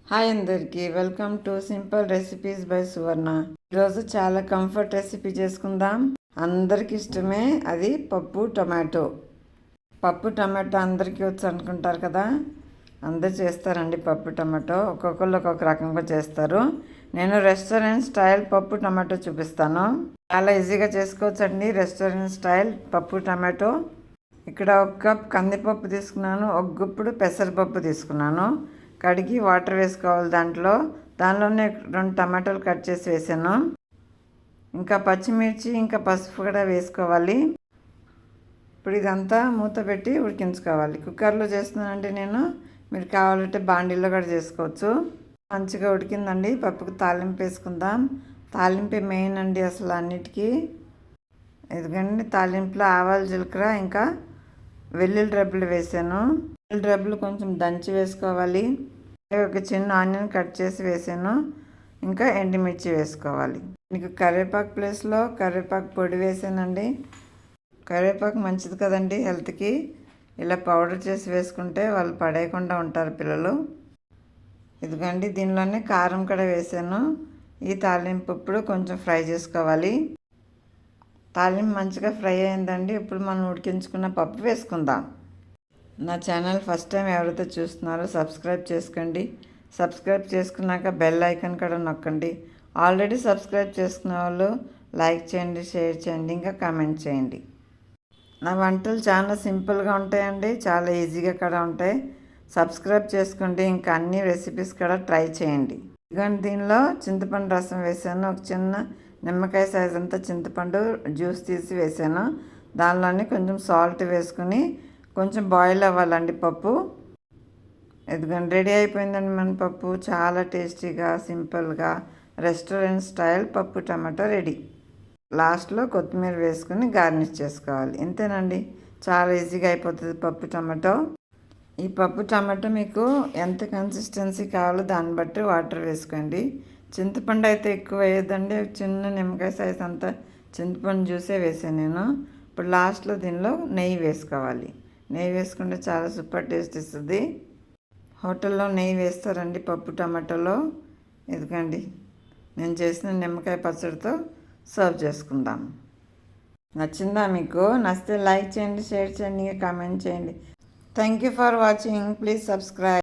Hi అందరికీ, welcome to simple recipes by Suvarna. ఈరోజు చాలా కంఫర్ట్ రెసిపీ చేసుకుందాం. అందరికి ఇష్టమే, అది పప్పు టమాటో. పప్పు టమాటో అందరికీ వచ్చు అనుకుంటారు కదా, అందరు చేస్తారండి పప్పు టమాటో. ఒక్కొక్కళ్ళు ఒక్కొక్క రకంగా చేస్తారు. నేను రెస్టారెంట్ స్టైల్ పప్పు టమాటో చూపిస్తాను. చాలా ఈజీగా చేసుకోవచ్చండి రెస్టారెంట్ స్టైల్ పప్పు టమాటో. ఇక్కడ 1 కప్ కందిపప్పు తీసుకున్నాను, 1 గుప్పుడు పెసరపప్పు తీసుకున్నాను. కడిగి వాటర్ వేసుకోవాలి. దానిలోనే 2 టమాటాలు కట్ చేసి వేసాను. ఇంకా పచ్చిమిర్చి, ఇంకా పసుపు కూడా వేసుకోవాలి. ఇప్పుడు ఇదంతా మూత పెట్టి ఉడికించుకోవాలి. కుక్కర్లో చేస్తున్నానండి నేను, మీరు కావాలంటే బాండీలో కూడా చేసుకోవచ్చు. మంచిగా ఉడికిందండి. పప్పుకు తాలింపు వేసుకుందాం. తాలింపు మెయిన్ అండి అసలు అన్నిటికీ. ఎందుకంటే తాలింపులో ఆవాలు, జీలకర్ర, ఇంకా వెల్లుల్లి రెబ్బలు వేసాను. వెల్లుల్లి రెబ్బలు కొంచెం దంచి వేసుకోవాలి. ఒక చిన్న ఆనియన్ కట్ చేసి వేసాను. ఇంకా ఎండుమిర్చి వేసుకోవాలి. మీకు కరివేపాకు ప్లేస్లో కరివేపాకు పొడి వేసానండి. కరివేపాకు మంచిది కదండి హెల్త్కి. ఇలా పౌడర్ చేసి వేసుకుంటే వాళ్ళు పడేయకుండా ఉంటారు పిల్లలు. ఇదిగండి దీనిలోనే కారం కూడా వేసాను. ఈ తాలింపు ఇప్పుడు కొంచెం ఫ్రై చేసుకోవాలి. తాలింపు మంచిగా ఫ్రై అయిందండి. ఇప్పుడు మనం ఉడికించుకున్న పప్పు వేసుకుందాం. నా ఛానల్ ఫస్ట్ టైం ఎవరైతే చూస్తున్నారో సబ్స్క్రైబ్ చేసుకోండి. సబ్స్క్రైబ్ చేసుకున్నాక బెల్ ఐకాన్ కూడా నొక్కండి. ఆల్రెడీ సబ్స్క్రైబ్ చేసుకున్న వాళ్ళు లైక్ చేయండి, షేర్ చేయండి, ఇంకా కామెంట్ చేయండి. నా వంటలు చాలా సింపుల్గా ఉంటాయండి, చాలా ఈజీగా కూడా ఉంటాయి. సబ్స్క్రైబ్ చేసుకోండి. ఇంకా అన్ని రెసిపీస్ కూడా ట్రై చేయండి. ఇదిగోండి దీనిలో చింతపండు రసం వేసాను. ఒక చిన్న నిమ్మకాయ సైజ్ అంతా చింతపండు జ్యూస్ తీసి వేసాను. దానిలోనే కొంచెం సాల్ట్ వేసుకుని కొంచెం బాయిల్ అవ్వాలండి పప్పు. ఎందుకంటే రెడీ అయిపోయిందండి మన పప్పు. చాలా టేస్టీగా, సింపుల్గా రెస్టారెంట్ స్టైల్ పప్పు టమాటో రెడీ. లాస్ట్లో కొత్తిమీర వేసుకుని గార్నిష్ చేసుకోవాలి. ఇంతేనండి, చాలా ఈజీగా అయిపోతుంది పప్పు టమాటో. ఈ పప్పు టమాటో మీకు ఎంత కన్సిస్టెన్సీ కావాలో దాన్ని బట్టి వాటర్ వేసుకోండి. చింతపండు అయితే ఎక్కువ వేయద్దండి. చిన్న నిమ్మకాయ సైజ్ అంతా చింతపండు జ్యూసే వేసాను నేను. ఇప్పుడు లాస్ట్లో దీనిలో నెయ్యి వేసుకోవాలి. నెయ్యి వేసుకుంటే చాలా సూపర్ టేస్ట్ ఇస్తుంది. హోటల్లో నెయ్యి వేస్తారండి పప్పు టమాటోలో. ఎందుకండి నేను చేసిన నిమ్మకాయ పచ్చడితో సర్వ్ చేసుకుందాం. నచ్చిందా మీకు? నచ్చితే లైక్ చేయండి, షేర్ చేయండి, కామెంట్ చేయండి. Thank you for watching. Please subscribe.